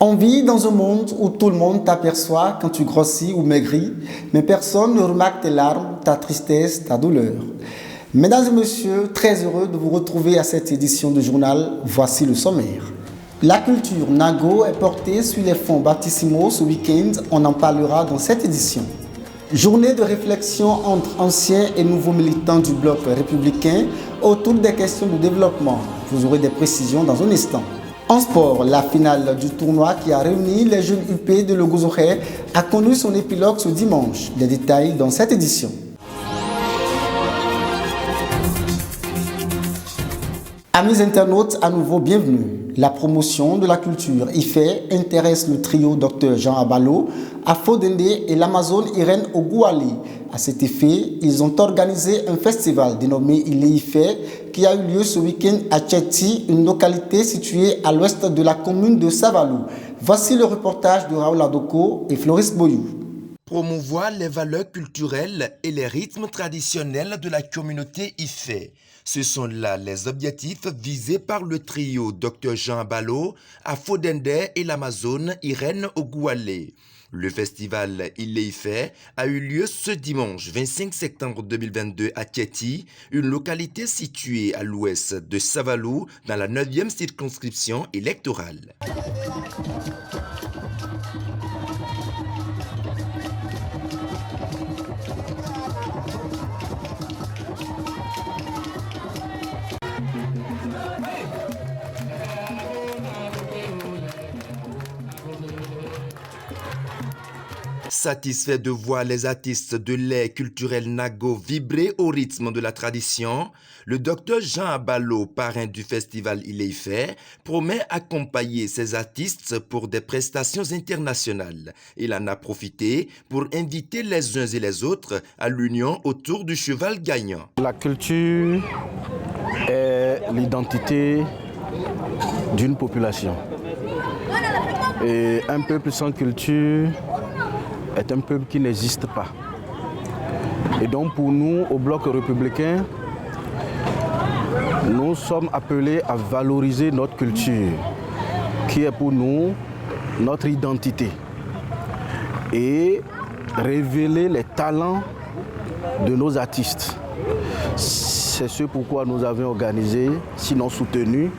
On vit dans un monde où tout le monde t'aperçoit quand tu grossis ou maigris, mais personne ne remarque tes larmes, ta tristesse, ta douleur. Mesdames et messieurs, très heureux de vous retrouver à cette édition du journal. Voici le sommaire. La culture Nago est portée sur les fonds baptismaux ce week-end. On en parlera dans cette édition. Journée de réflexion entre anciens et nouveaux militants du bloc républicain autour des questions de développement. Vous aurez des précisions dans un instant. En sport, la finale du tournoi qui a réuni les jeunes UP de Logozoré a connu son épilogue ce dimanche. Les détails dans cette édition. Amis internautes, à nouveau bienvenue. La promotion de la culture IFE intéresse le trio Dr Jean Abalo, Afodende et l'Amazone Irène Ogouali. À cet effet, ils ont organisé un festival dénommé IFE qui a eu lieu ce week-end à Tchéti, une localité située à l'ouest de la commune de Savalou. Voici le reportage de Raoul Adoko et Floris Boyou. Promouvoir les valeurs culturelles et les rythmes traditionnels de la communauté IFE. Ce sont là les objectifs visés par le trio Dr Jean Abalo, Afodende et l'Amazone Irène Ogouale. Le festival IFE a eu lieu ce dimanche 25 septembre 2022 à Tchéti, une localité située à l'ouest de Savalou dans la 9e circonscription électorale. Satisfait de voir les artistes de l'ère culturelle Nago vibrer au rythme de la tradition, le docteur Jean Abalo, parrain du festival IFE, promet accompagner ces artistes pour des prestations internationales. Il en a profité pour inviter les uns et les autres à l'union autour du cheval gagnant. La culture est l'identité d'une population. Et un peuple sans culture est un peuple qui n'existe pas. Et donc pour nous, au Bloc républicain, nous sommes appelés à valoriser notre culture, qui est pour nous notre identité, et révéler les talents de nos artistes. C'est ce pourquoi nous avons organisé, sinon soutenu,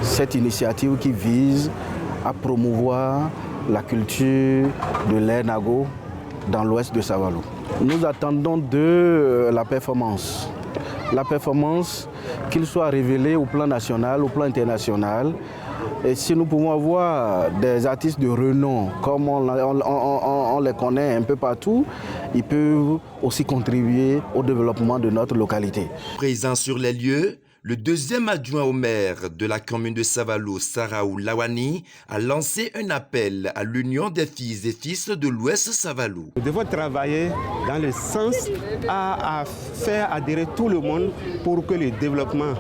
cette initiative qui vise à promouvoir la culture de l'ère Nago dans l'ouest de Savalou. Nous attendons de la performance. La performance, qu'il soit révélée au plan national, au plan international. Et si nous pouvons avoir des artistes de renom, comme on les connaît un peu partout, ils peuvent aussi contribuer au développement de notre localité. Présent sur les lieux, le deuxième adjoint au maire de la commune de Savalou, Saraou Lawani, a lancé un appel à l'union des filles et fils de l'Ouest Savalou. Nous devons travailler dans le sens à faire adhérer tout le monde pour que le développement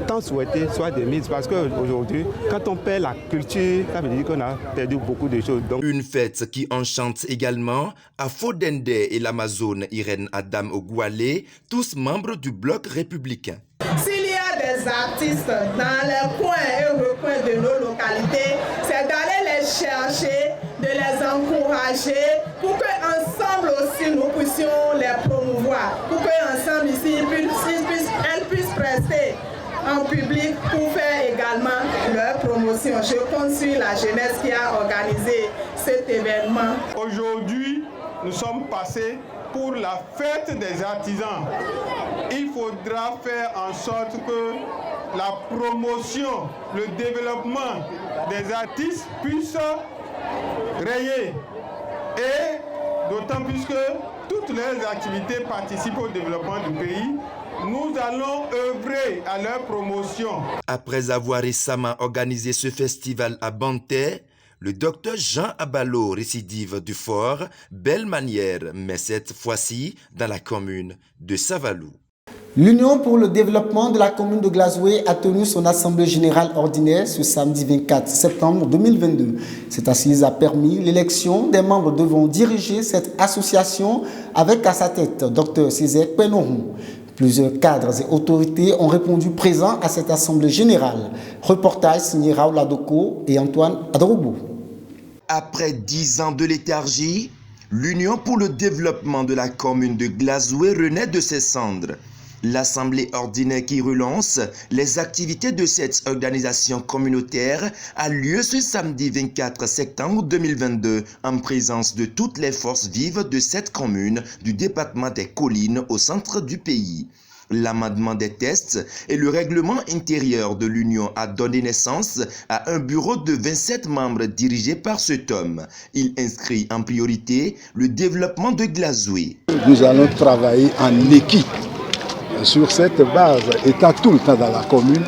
tant souhaité soit de mise. Parce qu'aujourd'hui, quand on perd la culture, ça veut dire qu'on a perdu beaucoup de choses. Donc... Une fête qui enchante également Afodende et l'Amazone Irène Adam Ogouale, tous membres du bloc républicain. Des artistes dans les coins et recoins de nos localités, c'est d'aller les chercher, de les encourager pour qu'ensemble aussi nous puissions les promouvoir, pour qu'ensemble ici elles puissent prester en public pour faire également leur promotion. Je compte sur la jeunesse qui a organisé cet événement. Aujourd'hui, nous sommes passés pour la fête des artisans. Il faudra faire en sorte que la promotion, le développement des artistes puisse rayer. Et d'autant plus que toutes les activités participent au développement du pays, nous allons œuvrer à leur promotion. Après avoir récemment organisé ce festival à Banté, le docteur Jean Abalo récidive du fort, belle manière, mais cette fois-ci dans la commune de Savalou. L'Union pour le développement de la commune de Glazoué a tenu son assemblée générale ordinaire ce samedi 24 septembre 2022. Cette assise a permis l'élection des membres devant diriger cette association avec à sa tête Dr Césaire Pénoron. Plusieurs cadres et autorités ont répondu présents à cette assemblée générale. Reportage signé Raoul Adoko et Antoine Adrobo. Après 10 ans de léthargie, l'Union pour le développement de la commune de Glazoué renaît de ses cendres. L'Assemblée ordinaire qui relance les activités de cette organisation communautaire a lieu ce samedi 24 septembre 2022 en présence de toutes les forces vives de cette commune du département des Collines au centre du pays. L'amendement des tests et le règlement intérieur de l'Union a donné naissance à un bureau de 27 membres dirigé par cet homme. Il inscrit en priorité le développement de Glazoué. Nous allons travailler en équipe. Sur cette base, étant tout le temps dans la commune,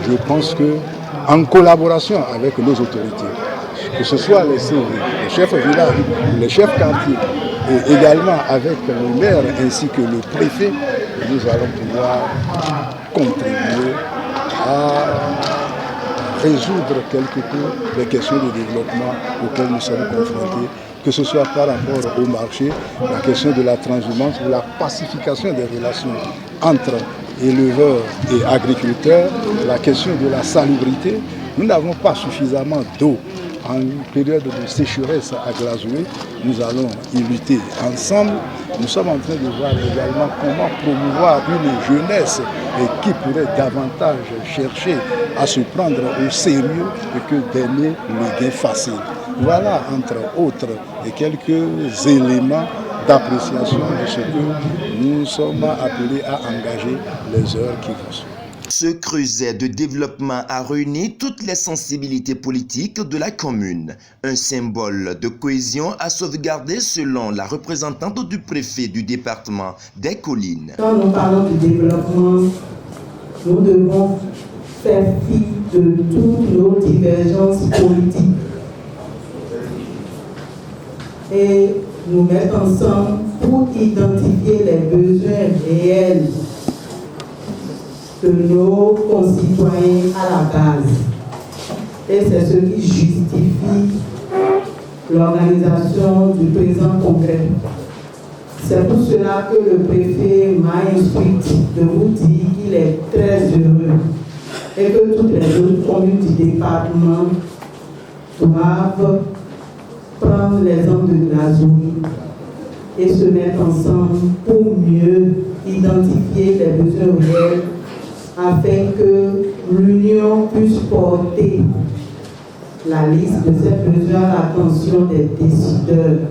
je pense qu'en collaboration avec nos autorités, que ce soit les chefs de village, les chefs quartiers, et également avec le maire ainsi que le préfet, nous allons pouvoir contribuer à résoudre quelque peu les questions de développement auxquelles nous sommes confrontés, que ce soit par rapport au marché, la question de la transhumance ou la pacification des relations entre éleveurs et agriculteurs, la question de la salubrité. Nous n'avons pas suffisamment d'eau en période de sécheresse à Glazoué. Nous allons y lutter ensemble. Nous sommes en train de voir également comment promouvoir une jeunesse qui pourrait davantage chercher à se prendre au sérieux que d'aimer les gains faciles. Voilà, entre autres, quelques éléments d'appréciation de ce que nous sommes appelés à engager les heures qui vont suivre. Ce creuset de développement a réuni toutes les sensibilités politiques de la commune. Un symbole de cohésion à sauvegarder selon la représentante du préfet du département des Collines. Quand nous parlons du développement, nous devons faire fi de toutes nos divergences politiques et nous mettre ensemble pour identifier les besoins réels de nos concitoyens à la base. Et c'est ce qui justifie l'organisation du présent congrès. C'est pour cela que le préfet m'a instruit de vous dire qu'il est très heureux et que toutes les autres communes du département doivent prendre l'exemple de Glazoué et se mettre ensemble pour mieux identifier les besoins réels afin que l'Union puisse porter la liste de ces besoins à l'attention des décideurs.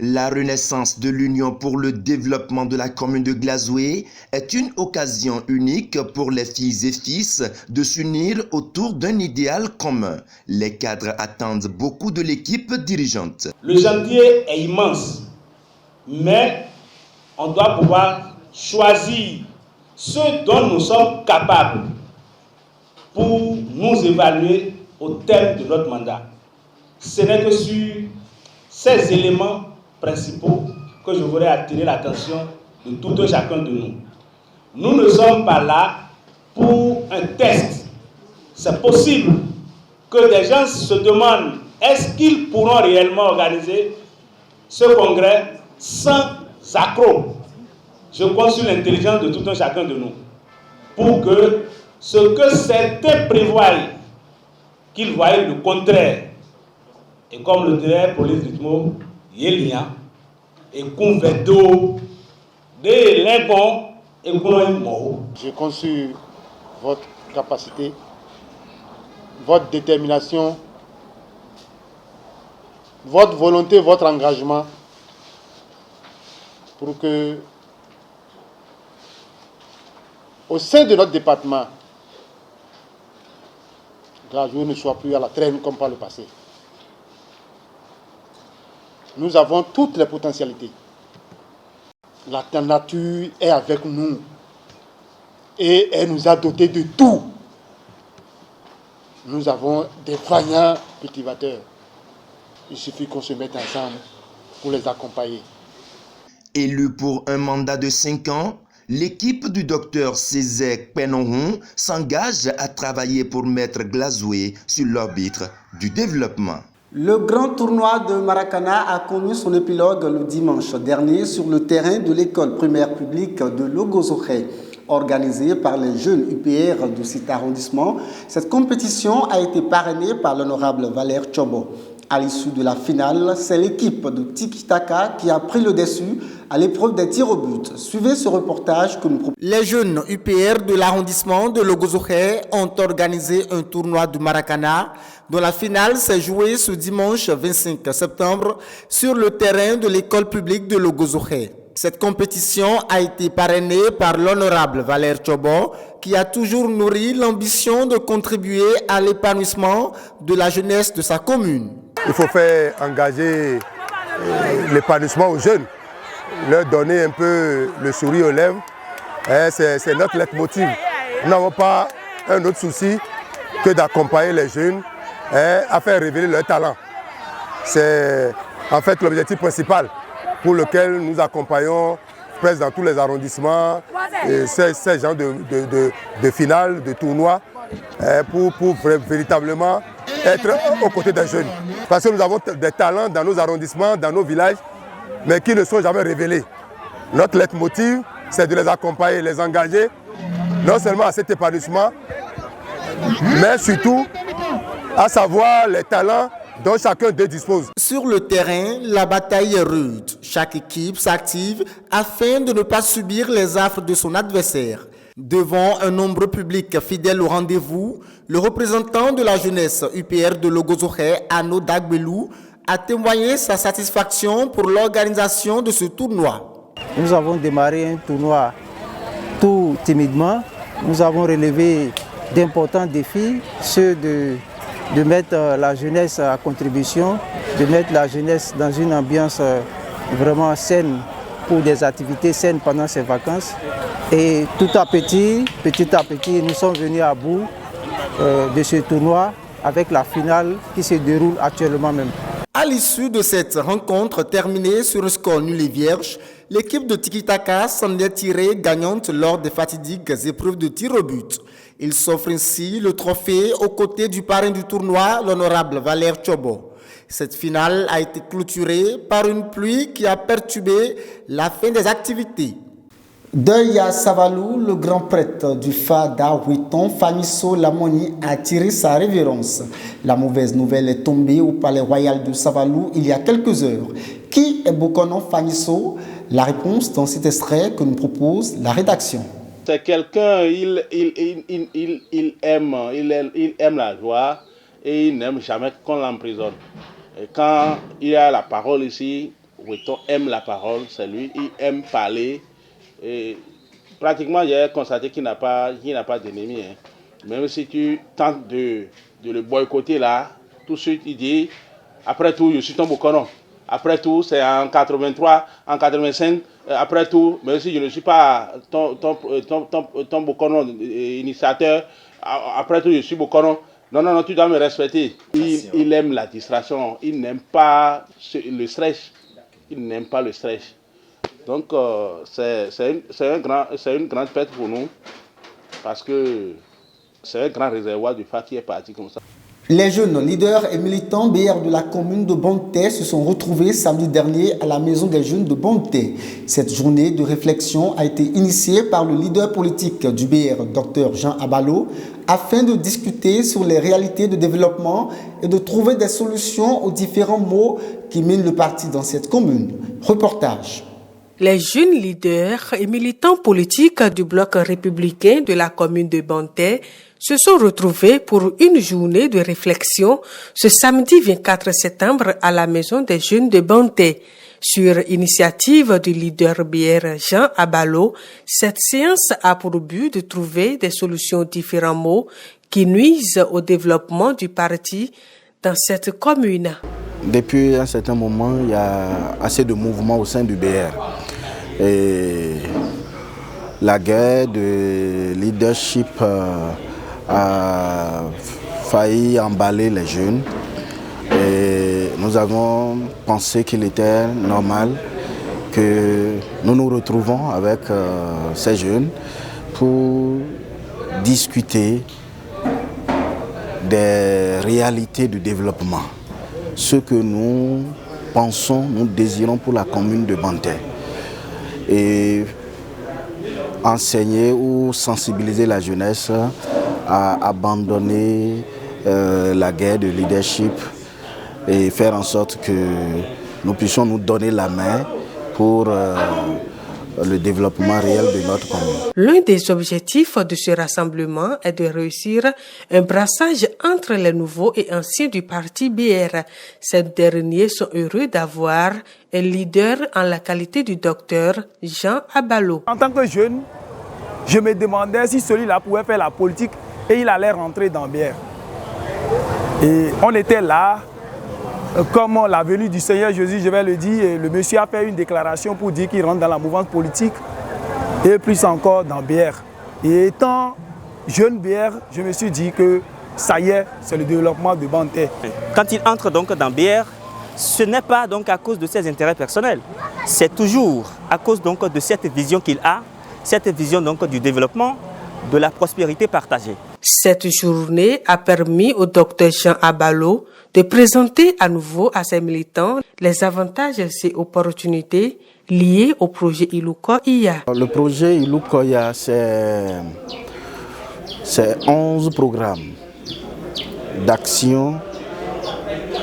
La renaissance de l'Union pour le développement de la commune de Glazoué est une occasion unique pour les filles et fils de s'unir autour d'un idéal commun. Les cadres attendent beaucoup de l'équipe dirigeante. Le chantier est immense, mais on doit pouvoir choisir ce dont nous sommes capables pour nous évaluer au terme de notre mandat. Ce n'est que sur ces éléments principaux que je voudrais attirer l'attention de tout un chacun de nous. Nous ne sommes pas là pour un test. C'est possible que des gens se demandent est-ce qu'ils pourront réellement organiser ce congrès sans accroc. Je compte sur l'intelligence de tout un chacun de nous pour que ce que certains prévoient qu'ils voient le contraire, et comme le dirait Police Ritmo, Yélia, et Convedo, de Lingon, et Kounoïmo. Je compte sur votre capacité, votre détermination, votre volonté, votre engagement pour que, au sein de notre département, Glazoué ne soit plus à la traîne comme par le passé. Nous avons toutes les potentialités. La nature est avec nous et elle nous a dotés de tout. Nous avons des vaillants cultivateurs. Il suffit qu'on se mette ensemble pour les accompagner. Élu pour un mandat de 5 ans, l'équipe du docteur Cézek Pénoron s'engage à travailler pour mettre Glazoué sur l'orbite du développement. Le grand tournoi de Maracana a connu son épilogue le dimanche dernier sur le terrain de l'école primaire publique de Logozoré. Organisée par les jeunes UPR du 6e arrondissement, cette compétition a été parrainée par l'honorable Valère Tchobo. À l'issue de la finale, c'est l'équipe de Tiki Taka qui a pris le dessus à l'épreuve des tirs au but. Suivez ce reportage que nous proposons. Les jeunes UPR de l'arrondissement de Logozoré ont organisé un tournoi du Maracana dont la finale s'est jouée ce dimanche 25 septembre sur le terrain de l'école publique de Logozoré. Cette compétition a été parrainée par l'honorable Valère Tchobo, qui a toujours nourri l'ambition de contribuer à l'épanouissement de la jeunesse de sa commune. Il faut faire engager l'épanouissement aux jeunes, leur donner un peu le sourire aux lèvres. C'est notre leitmotiv. Nous n'avons pas un autre souci que d'accompagner les jeunes à faire révéler leur talent. C'est en fait l'objectif principal pour lequel nous accompagnons presque dans tous les arrondissements ces genres de finales, de tournois, pour véritablement être aux côtés des jeunes. Parce que nous avons des talents dans nos arrondissements, dans nos villages, mais qui ne sont jamais révélés. Notre leitmotiv, c'est de les accompagner, les engager, non seulement à cet épanouissement, mais surtout à savoir les talents dont chacun d'eux dispose. Sur le terrain, la bataille est rude. Chaque équipe s'active afin de ne pas subir les affres de son adversaire. Devant un nombre public fidèle au rendez-vous, le représentant de la jeunesse UPR de Logozoré, Ano Dagbelou, a témoigné sa satisfaction pour l'organisation de ce tournoi. Nous avons démarré un tournoi tout timidement. Nous avons relevé d'importants défis, ceux de mettre la jeunesse à contribution, de mettre la jeunesse dans une ambiance vraiment saine pour des activités saines pendant ces vacances. Et petit à petit, nous sommes venus à bout de ce tournoi avec la finale qui se déroule actuellement même. À l'issue de cette rencontre terminée sur un score nul et vierge, l'équipe de Tiki Taka s'en est tirée gagnante lors des fatidiques épreuves de tir au but. Il s'offre ainsi le trophée aux côtés du parrain du tournoi, l'honorable Valère Tchobo. Cette finale a été clôturée par une pluie qui a perturbé la fin des activités. Deuil à Savalou, le grand prêtre du Fada Huiton, Famiso Lamoni, a tiré sa révérence. La mauvaise nouvelle est tombée au palais royal de Savalou il y a quelques heures. Qui est Bokonon Famiso? La réponse dans cet extrait que nous propose la rédaction. C'est quelqu'un, il aime la joie et il n'aime jamais qu'on l'emprisonne. Et quand il a la parole ici, Huiton aime la parole, c'est lui, il aime parler. Et pratiquement, j'ai constaté qu'il n'a pas d'ennemis. Hein. Même si tu tentes de le boycotter là, tout de suite il dit, après tout, je suis ton Bokonon. Après tout, c'est en 83, en 85, après tout, même si je ne suis pas ton Bokonon initiateur, après tout, je suis Bokonon. Non, tu dois me respecter. Il aime la distraction, il n'aime pas le stress. Il n'aime pas le stress. Donc, c'est une grande fête pour nous, parce que c'est un grand réservoir du FA qui est parti comme ça. Les jeunes leaders et militants BR de la commune de Bonté se sont retrouvés samedi dernier à la maison des jeunes de Bonté. Cette journée de réflexion a été initiée par le leader politique du BR, Dr Jean Abalo, afin de discuter sur les réalités de développement et de trouver des solutions aux différents maux qui minent le parti dans cette commune. Reportage. Les jeunes leaders et militants politiques du bloc républicain de la commune de Bonté se sont retrouvés pour une journée de réflexion ce samedi 24 septembre à la maison des jeunes de Bonté. Sur initiative du leader BR Jean Abalo, cette séance a pour but de trouver des solutions aux différents maux qui nuisent au développement du parti dans cette commune. Depuis un certain moment, il y a assez de mouvements au sein du BR. Et la guerre de leadership a failli emballer les jeunes. Et nous avons pensé qu'il était normal que nous nous retrouvons avec ces jeunes pour discuter des réalités du développement. Ce que nous pensons, nous désirons pour la commune de Bonté. Et enseigner ou sensibiliser la jeunesse à abandonner la guerre de leadership et faire en sorte que nous puissions nous donner la main pour le développement réel de notre commune. L'un des objectifs de ce rassemblement est de réussir un brassage entre les nouveaux et anciens du parti BR. Ces derniers sont heureux d'avoir un leader en la qualité du docteur Jean Abalo. En tant que jeune, je me demandais si celui-là pouvait faire la politique et il allait rentrer dans BR. Et on était là, comme la venue du Seigneur Jésus, je vais le dire, le monsieur a fait une déclaration pour dire qu'il rentre dans la mouvance politique et plus encore dans BR. Et étant jeune BR, je me suis dit que ça y est, c'est le développement de Banté. Quand il entre donc dans BR, ce n'est pas donc à cause de ses intérêts personnels, c'est toujours à cause donc de cette vision qu'il a, cette vision donc du développement, de la prospérité partagée. Cette journée a permis au docteur Jean Abalo de présenter à nouveau à ses militants les avantages et opportunités liées au projet Iluko-IA. Le projet Iluko-IA, c'est 11 programmes d'action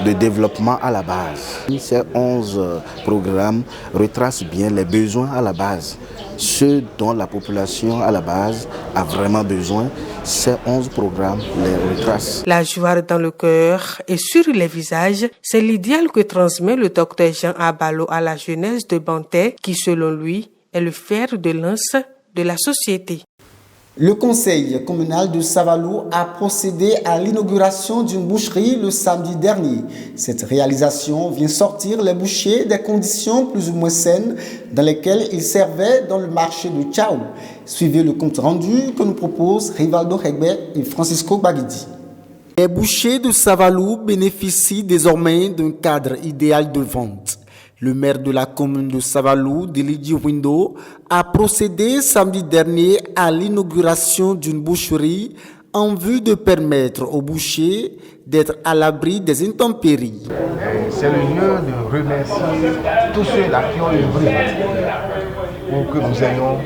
de développement à la base. Ces 11 programmes retracent bien les besoins à la base. Ceux dont la population à la base a vraiment besoin, ces 11 programmes les retracent. La joie dans le cœur et sur les visages, c'est l'idéal que transmet le docteur Jean Abalo à la jeunesse de Banté, qui selon lui est le fer de lance de la société. Le conseil communal de Savalou a procédé à l'inauguration d'une boucherie le samedi dernier. Cette réalisation vient sortir les bouchers des conditions plus ou moins saines dans lesquelles ils servaient dans le marché de Tchao. Suivez le compte rendu que nous proposent Rivaldo Hegbe et Francisco Baguidi. Les bouchers de Savalou bénéficient désormais d'un cadre idéal de vente. Le maire de la commune de Savalou, Delidi Windo, a procédé samedi dernier à l'inauguration d'une boucherie en vue de permettre aux bouchers d'être à l'abri des intempéries. C'est le lieu de remercier tous ceux-là qui ont œuvré pour que nous ayons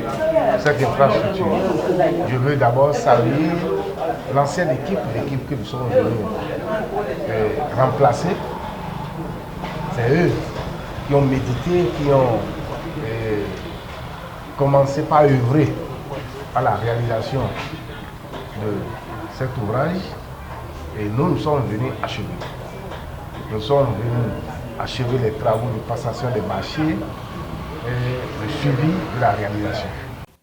cette infrastructure. Je veux d'abord saluer l'ancienne l'équipe que nous sommes venus remplacer. C'est eux qui ont médité, qui ont commencé par œuvrer à la réalisation de cet ouvrage. Et nous sommes venus achever. Nous sommes venus achever les travaux de passation des marchés et le suivi de la réalisation.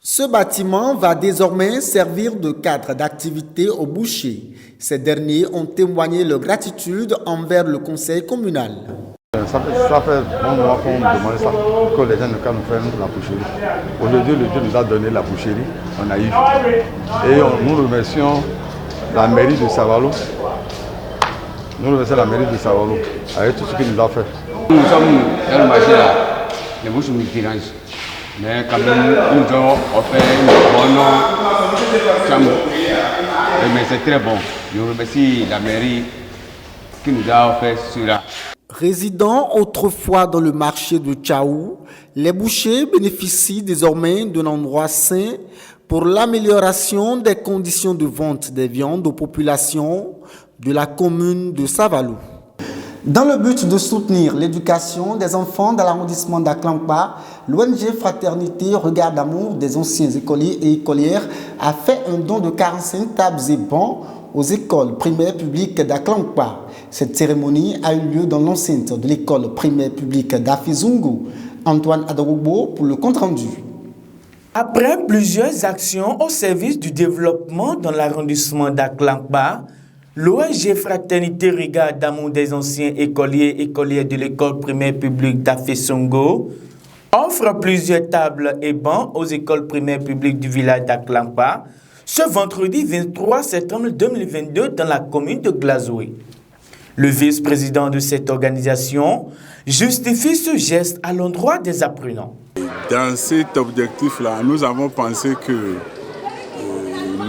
Ce bâtiment va désormais servir de cadre d'activité aux bouchers. Ces derniers ont témoigné leur gratitude envers le conseil communal. Ça fait un moment qu'on demande ça, que les gens ne nous fassent la boucherie. Aujourd'hui, le Dieu nous a donné la boucherie, on a eu. Et nous remercions la mairie de Savalou. Nous remercions la mairie de Savalou avec tout ce qu'il nous a fait. Nous sommes dans le marché là, les bouches nous tirent. Mais quand même, nous avons offert une bonne chambre. Mais c'est très bon. Je remercie la mairie qui nous a offert cela. Résidant autrefois dans le marché de Tchao, les bouchers bénéficient désormais d'un endroit sain pour l'amélioration des conditions de vente des viandes aux populations de la commune de Savalou. Dans le but de soutenir l'éducation des enfants dans l'arrondissement d'Aklankpa, l'ONG Fraternité Regard d'amour des anciens écoliers et écolières a fait un don de 45 tables et bancs aux écoles primaires publiques d'Aklankpa. Cette cérémonie a eu lieu dans l'enceinte de l'école primaire publique d'Afizungu. Antoine Adorogbo pour le compte-rendu. Après plusieurs actions au service du développement dans l'arrondissement d'Aklankpa, l'ONG Fraternité Regard d'amour des anciens écoliers et écolières de l'école primaire publique d'Afizungu offre plusieurs tables et bancs aux écoles primaires publiques du village d'Aklankpa ce vendredi 23 septembre 2022 dans la commune de Glazoué. Le vice-président de cette organisation justifie ce geste à l'endroit des apprenants. Dans cet objectif-là, nous avons pensé que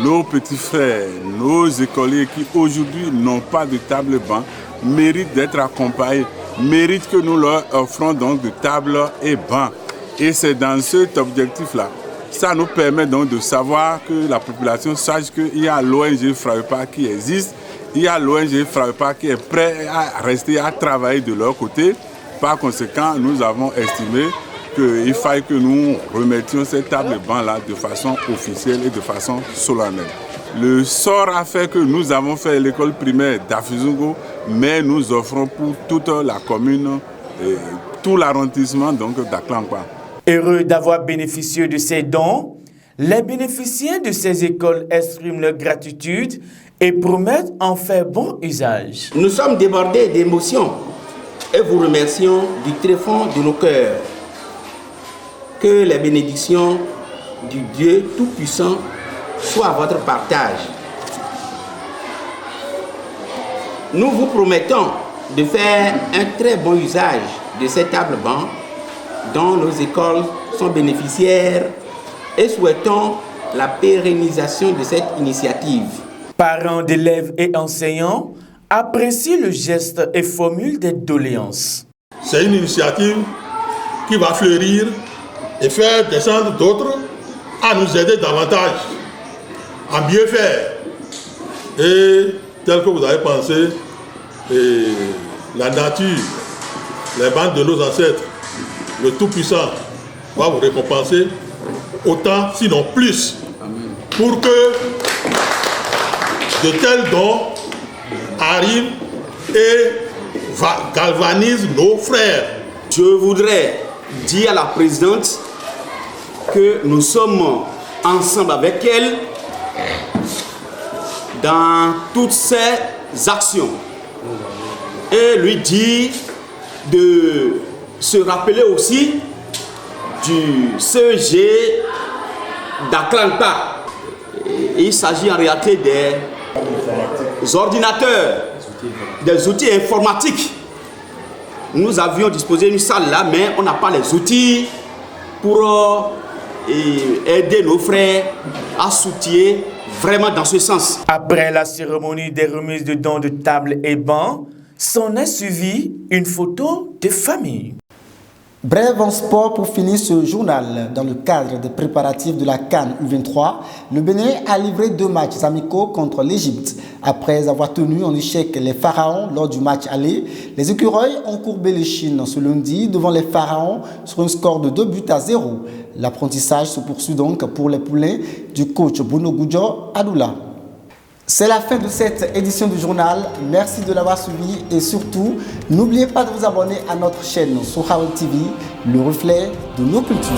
nos petits frères, nos écoliers qui aujourd'hui n'ont pas de table-banc méritent d'être accompagnés, méritent que nous leur offrons donc de tables et bancs. Et c'est dans cet objectif-là. Ça nous permet donc de savoir que la population sache qu'il y a l'ONG Frappa qui existe il y a l'ONG FRAPPA qui est prêt à rester, à travailler de leur côté. Par conséquent, nous avons estimé qu'il faille que nous remettions cette table banc-là de façon officielle et de façon solennelle. Le sort a fait que nous avons fait l'école primaire d'Afizungo, mais nous offrons pour toute la commune, tout l'arrondissement d'Aklankpa. Heureux d'avoir bénéficié de ces dons, les bénéficiaires de ces écoles expriment leur gratitude et promettent en faire bon usage. Nous sommes débordés d'émotions et vous remercions du tréfonds de nos cœurs. Que les bénédictions du Dieu Tout-Puissant soient à votre partage. Nous vous promettons de faire un très bon usage de cette table-banc dont nos écoles sont bénéficiaires et souhaitons la pérennisation de cette initiative. Parents d'élèves et enseignants apprécient le geste et formulent des doléances. C'est une initiative qui va fleurir et faire descendre d'autres à nous aider davantage, à mieux faire. Et tel que vous avez pensé, la nature, les bandes de nos ancêtres, le Tout-Puissant va vous récompenser autant, sinon plus, pour que de tels dons arrivent et galvanisent nos frères. Je voudrais dire à la présidente que nous sommes ensemble avec elle dans toutes ces actions et lui dire de se rappeler aussi du CEG d'Aklankpa. Il s'agit en réalité des ordinateurs, des outils informatiques. Nous avions disposé d'une salle là, mais on n'a pas les outils pour aider nos frères à soutenir vraiment dans ce sens. Après la cérémonie des remises de dons de table et bancs, s'en est suivi une photo de famille. Bref, en sport pour finir ce journal. Dans le cadre des préparatifs de la CAN U23, le Bénin a livré 2 matchs amicaux contre l'Égypte. Après avoir tenu en échec les Pharaons lors du match aller, les écureuils ont courbé les chines ce lundi devant les Pharaons sur un score de 2-0. L'apprentissage se poursuit donc pour les poulains du coach Bruno Goudio Adoula. C'est la fin de cette édition du journal. Merci de l'avoir suivi et surtout, n'oubliez pas de vous abonner à notre chaîne Sohawel TV, le reflet de nos cultures.